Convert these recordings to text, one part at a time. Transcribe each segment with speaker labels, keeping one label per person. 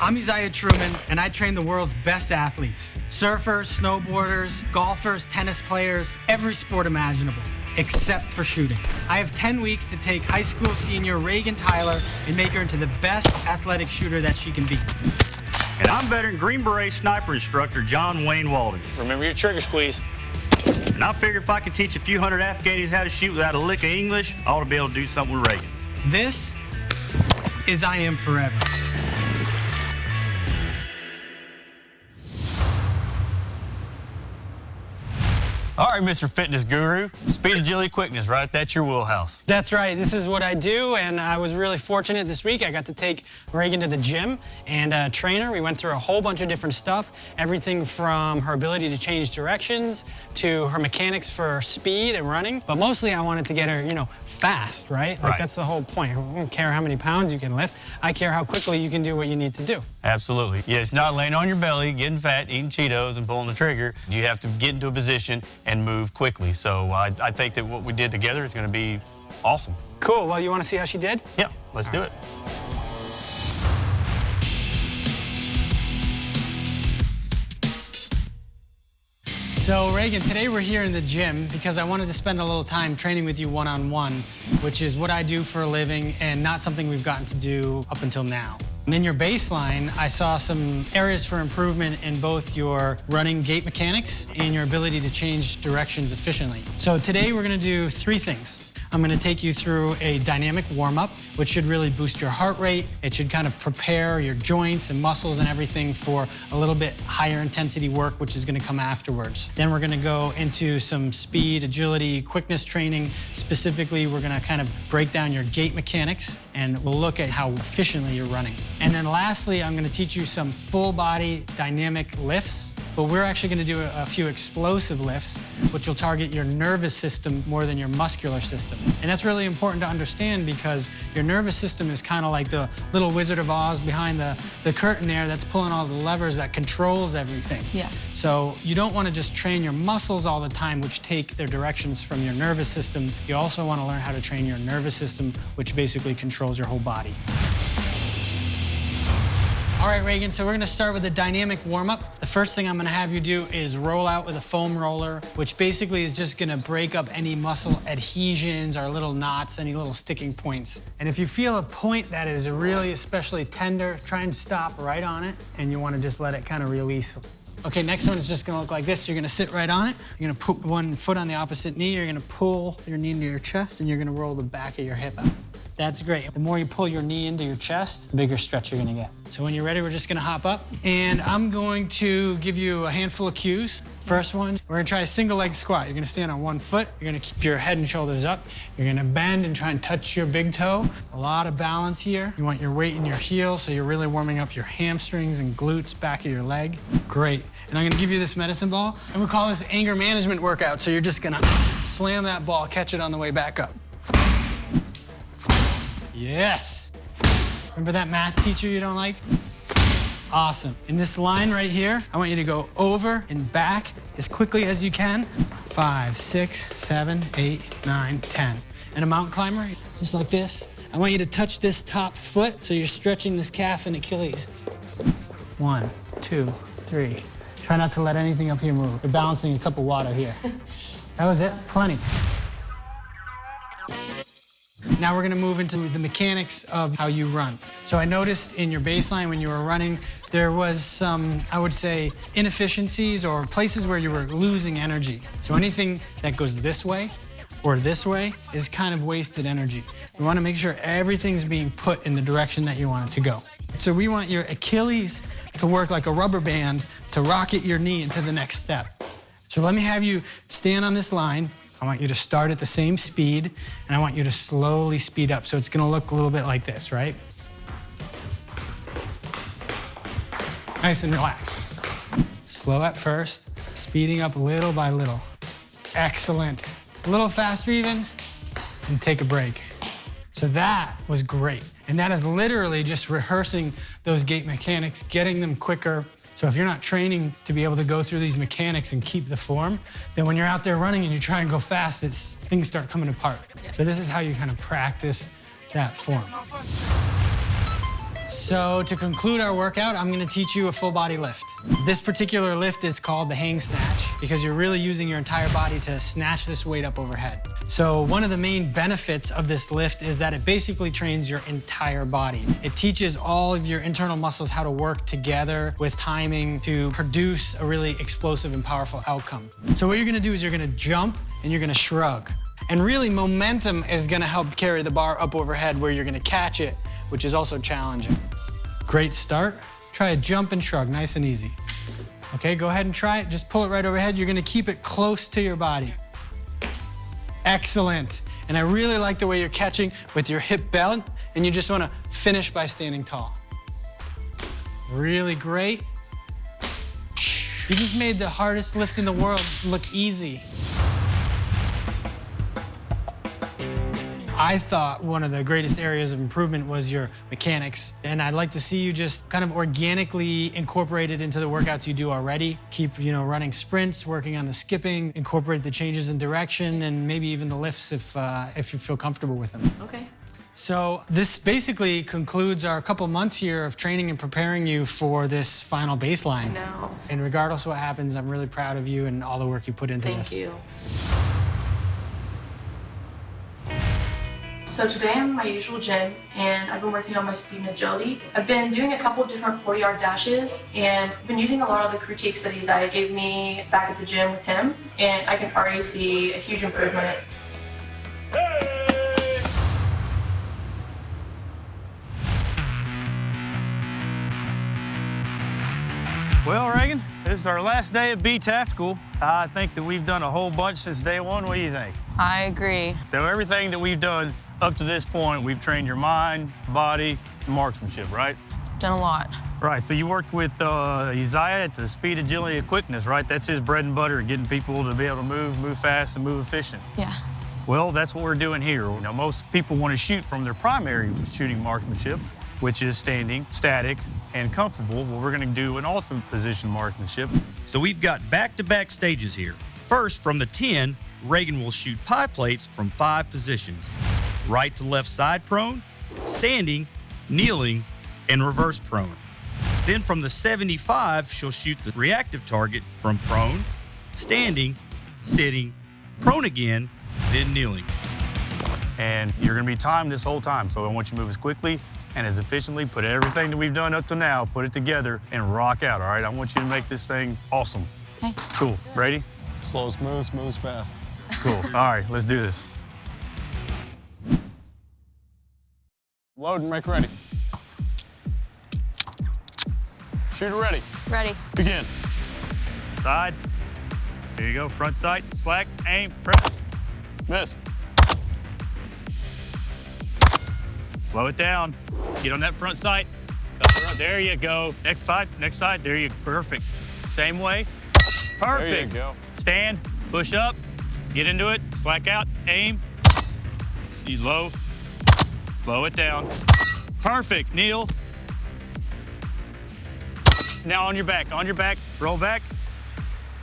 Speaker 1: I'm Isaiah Truman, and I train the world's best athletes. Surfers, snowboarders, golfers, tennis players, every sport imaginable, except for shooting. I have 10 weeks to take high school senior Reagan Tyler and make her into the best athletic shooter that she can be.
Speaker 2: And I'm veteran Green Beret sniper instructor John Wayne Walden.
Speaker 3: Remember your trigger squeeze.
Speaker 2: And I figure if I could teach a few hundred Afghanis how to shoot without a lick of English, I ought to be able to do something with Reagan.
Speaker 1: This is I Am Forever.
Speaker 2: All right, Mr. Fitness Guru, speed, agility, quickness, right? That's your wheelhouse.
Speaker 4: That's right. This is what I do, and I was really fortunate this week. I got to take Reagan to the gym and train her. We went through a whole bunch of different stuff, everything from her ability to change directions to her mechanics for speed and running. But mostly I wanted to get her, fast, right? Like that's the whole point. I don't care how many pounds you can lift. I care how quickly you can do what you need to do.
Speaker 2: Absolutely. Yeah, it's not laying on your belly, getting fat, eating Cheetos, and pulling the trigger. You have to get into a position and move quickly. So I think that what we did together is going to be awesome.
Speaker 4: Cool. Well, you want to see how she did?
Speaker 2: Yeah, let's do it.
Speaker 1: So Reagan, today we're here in the gym because I wanted to spend a little time training with you one-on-one, which is what I do for a living and not something we've gotten to do up until now. In your baseline, I saw some areas for improvement in both your running gait mechanics and your ability to change directions efficiently. So today we're gonna do 3 things. I'm gonna take you through a dynamic warm-up, which should really boost your heart rate. It should kind of prepare your joints and muscles and everything for a little bit higher intensity work, which is gonna come afterwards. Then we're gonna go into some speed, agility, quickness training. Specifically, we're gonna kind of break down your gait mechanics, and we'll look at how efficiently you're running. And then lastly, I'm gonna teach you some full body dynamic lifts, but we're actually gonna do a few explosive lifts, which will target your nervous system more than your muscular system. And that's really important to understand because your nervous system is kind of like the little Wizard of Oz behind the curtain there that's pulling all the levers that controls everything.
Speaker 5: Yeah.
Speaker 1: So you don't want to just train your muscles all the time, which take their directions from your nervous system. You also want to learn how to train your nervous system, which basically controls your whole body. All right, Reagan, so we're gonna start with a dynamic warm-up. The first thing I'm gonna have you do is roll out with a foam roller, which basically is just gonna break up any muscle adhesions or little knots, any little sticking points. And if you feel a point that is really especially tender, try and stop right on it, and you wanna just let it kind of release. Okay, next one is just gonna look like this. You're gonna sit right on it. You're gonna put one foot on the opposite knee. You're gonna pull your knee into your chest, and you're gonna roll the back of your hip out. That's great. The more you pull your knee into your chest, the bigger stretch you're gonna get. So when you're ready, we're just gonna hop up, and I'm going to give you a handful of cues. First one, we're gonna try a single leg squat. You're gonna stand on one foot. You're gonna keep your head and shoulders up. You're gonna bend and try and touch your big toe. A lot of balance here. You want your weight in your heel, so you're really warming up your hamstrings and glutes, back of your leg. Great. And I'm gonna give you this medicine ball, and we call this anger management workout. So you're just gonna slam that ball, catch it on the way back up. Yes. Remember that math teacher you don't like? Awesome. In this line right here, I want you to go over and back as quickly as you can. 5, 6, 7, 8, 9, 10. And a mountain climber, just like this. I want you to touch this top foot so you're stretching this calf and Achilles. 1, 2, 3. Try not to let anything up here move. You're balancing a cup of water here. That was it, plenty. Now we're gonna move into the mechanics of how you run. So I noticed in your baseline when you were running, there was some, I would say, inefficiencies or places where you were losing energy. So anything that goes this way or this way is kind of wasted energy. We wanna make sure everything's being put in the direction that you want it to go. So we want your Achilles to work like a rubber band to rocket your knee into the next step. So let me have you stand on this line. I want you to start at the same speed, and I want you to slowly speed up. So it's gonna look a little bit like this, right? Nice and relaxed. Slow at first, speeding up little by little. Excellent. A little faster even, and take a break. So that was great. And that is literally just rehearsing those gait mechanics, getting them quicker. So if you're not training to be able to go through these mechanics and keep the form, then when you're out there running and you try and go fast, things start coming apart. So this is how you kind of practice that form. So to conclude our workout, I'm gonna teach you a full body lift. This particular lift is called the hang snatch because you're really using your entire body to snatch this weight up overhead. So one of the main benefits of this lift is that it basically trains your entire body. It teaches all of your internal muscles how to work together with timing to produce a really explosive and powerful outcome. So what you're gonna do is you're gonna jump and you're gonna shrug. And really momentum is gonna help carry the bar up overhead where you're gonna catch it, which is also challenging. Great start. Try a jump and shrug, nice and easy. Okay, go ahead and try it. Just pull it right overhead. You're gonna keep it close to your body. Excellent. And I really like the way you're catching with your hip belt, and you just wanna finish by standing tall. Really great. You just made the hardest lift in the world look easy. I thought one of the greatest areas of improvement was your mechanics, and I'd like to see you just kind of organically incorporate it into the workouts you do already. Keep, running sprints, working on the skipping, incorporate the changes in direction, and maybe even the lifts if you feel comfortable with them.
Speaker 3: Okay.
Speaker 1: So this basically concludes our couple months here of training and preparing you for this final baseline.
Speaker 3: No.
Speaker 1: And regardless of what happens, I'm really proud of you and all the work you put into this.
Speaker 3: Thank you. So today I'm in my usual gym and I've been working on my speed and agility. I've been doing a couple different 40-yard dashes and I've been using a lot of the critique studies that gave me back at the gym with him, and I can already see a huge improvement.
Speaker 2: Well, Reagan, this is our last day at B Tactical. I think that we've done a whole bunch since day one. What do you think?
Speaker 5: I agree.
Speaker 2: So everything that we've done up to this point, we've trained your mind, body, and marksmanship, right?
Speaker 5: Done a lot.
Speaker 2: Right, so you worked with Isaiah at the speed, agility, and quickness, right? That's his bread and butter, getting people to be able to move fast, and move efficient.
Speaker 5: Yeah.
Speaker 2: Well, that's what we're doing here. Most people want to shoot from their primary shooting marksmanship, which is standing, static, and comfortable. Well, we're gonna do an ultimate position marksmanship.
Speaker 6: So we've got back-to-back stages here. First, from the 10, Reagan will shoot pie plates from 5 positions. Right to left side prone, standing, kneeling, and reverse prone. Then from the 75, she'll shoot the reactive target from prone, standing, sitting, prone again, then kneeling.
Speaker 2: And you're gonna be timed this whole time, so I want you to move as quickly and as efficiently, put everything that we've done up to now, put it together and rock out, all right? I want you to make this thing awesome.
Speaker 5: Okay.
Speaker 2: Cool, ready?
Speaker 7: Slow, smooth, smooth, fast.
Speaker 2: Cool, all right, let's do this.
Speaker 7: Load and make ready. Shooter ready.
Speaker 5: Ready.
Speaker 7: Begin.
Speaker 2: Side, here you go, front sight, slack, aim, press.
Speaker 7: Miss.
Speaker 2: Slow it down, get on that front sight. There you go, next side, there you go, perfect. Same way, perfect.
Speaker 7: There you go.
Speaker 2: Stand, push up, get into it, slack out, aim. See low, slow it down. Perfect, kneel. Now on your back, roll back.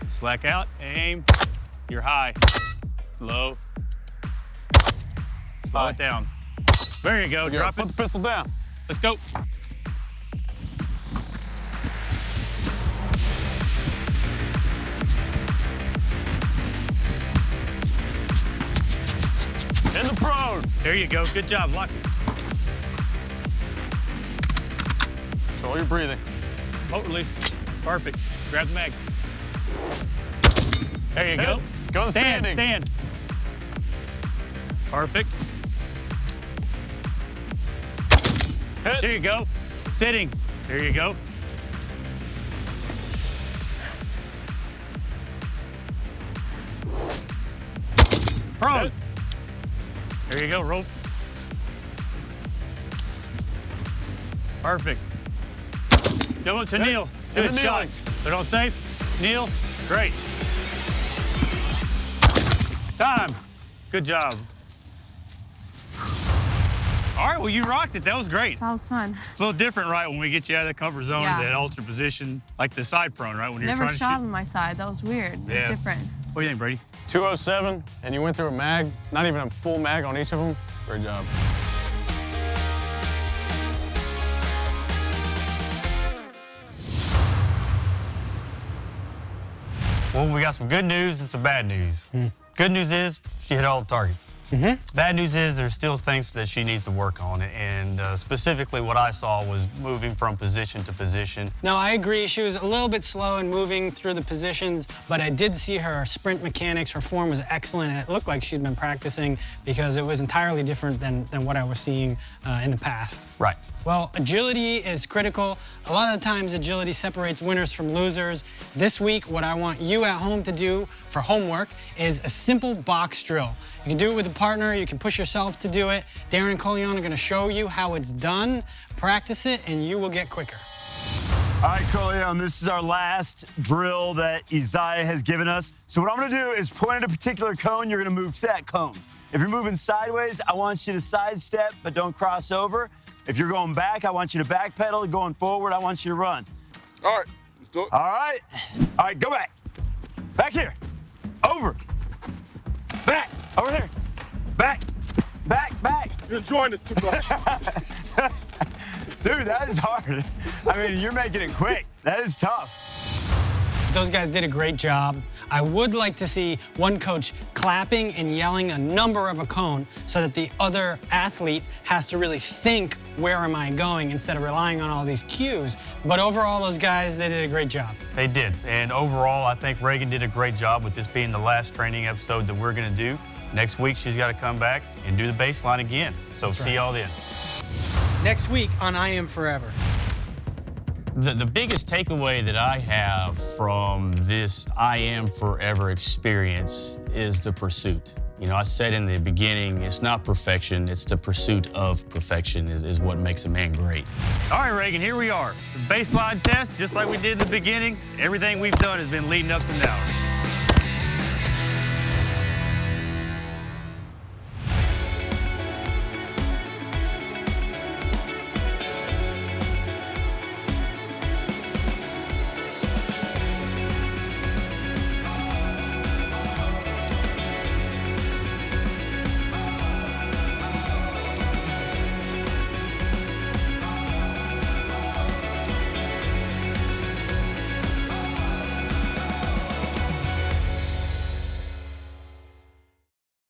Speaker 2: Slack out, aim. You're high, low. Slow it down. There you go, drop it.
Speaker 7: Put the pistol down.
Speaker 2: Let's go.
Speaker 7: In the prone.
Speaker 2: There you go, good job, lock it.
Speaker 7: Control your breathing.
Speaker 2: Boat release, perfect. Grab the mag. There you go.
Speaker 7: Go to standing.
Speaker 2: Stand. Perfect.
Speaker 7: Hit.
Speaker 2: There you go. Sitting. There you go. Prone.
Speaker 7: Hit.
Speaker 2: There you go, rope. Perfect. Go to kneel.
Speaker 7: And
Speaker 2: Good
Speaker 7: the
Speaker 2: shot.
Speaker 7: kneeling.
Speaker 2: They're all safe. Kneel. Great. Time. Good job. All right, well, you rocked it. That was great.
Speaker 5: That was fun.
Speaker 2: It's a little different, right, when we get you out of that comfort zone,
Speaker 5: Yeah.
Speaker 2: that altered position, like the side prone, right? When you're
Speaker 5: Never
Speaker 2: trying to
Speaker 5: shot
Speaker 2: shoot.
Speaker 5: on my side. That was weird. It was
Speaker 2: Yeah.
Speaker 5: different.
Speaker 2: What do you think, Brady?
Speaker 7: 207, and you went through a mag, not even a full mag on each of them. Great job.
Speaker 2: Well, we got some good news and some bad news. Good news is she hit all the targets. Bad news is there's still things that she needs to work on, and specifically what I saw was moving from position to position.
Speaker 4: No, I agree. She was a little bit slow in moving through the positions, but I did see her sprint mechanics. Her form was excellent, and it looked like she'd been practicing because it was entirely different than what I was seeing in the past.
Speaker 2: Right.
Speaker 4: Well, agility is critical. A lot of the times, agility separates winners from losers. This week, what I want you at home to do for homework is a simple box drill. You can do it with a partner. You can push yourself to do it. Darren and Coleon are going to show you how it's done. Practice it, and you will get quicker.
Speaker 8: All right, Coleon, this is our last drill that Isaiah has given us. So what I'm going to do is point at a particular cone. You're going to move to that cone. If you're moving sideways, I want you to sidestep, but don't cross over. If you're going back, I want you to backpedal. Going forward, I want you to run.
Speaker 7: All right, let's do it.
Speaker 8: All right. All right, go back. Back here. Over. Back. Over here. Back. Back. Back.
Speaker 7: You're enjoying this too much.
Speaker 8: Dude, that is hard. I mean, you're making it quick. That is tough.
Speaker 4: Those guys did a great job. I would like to see one coach clapping and yelling a number of a cone so that the other athlete has to really think, where am I going, instead of relying on all these cues. But overall, those guys, they did a great job.
Speaker 2: They did. And overall, I think Reagan did a great job with this being the last training episode that we're going to do. Next week, she's got to come back and do the baseline again. So see y'all then.
Speaker 4: Next week on I Am Forever.
Speaker 2: The biggest takeaway that I have from this I Am Forever experience is the pursuit. You know, I said in the beginning, it's not perfection, it's the pursuit of perfection is what makes a man great. All right, Reagan, here we are. The baseline test, just like we did in the beginning, everything we've done has been leading up to now.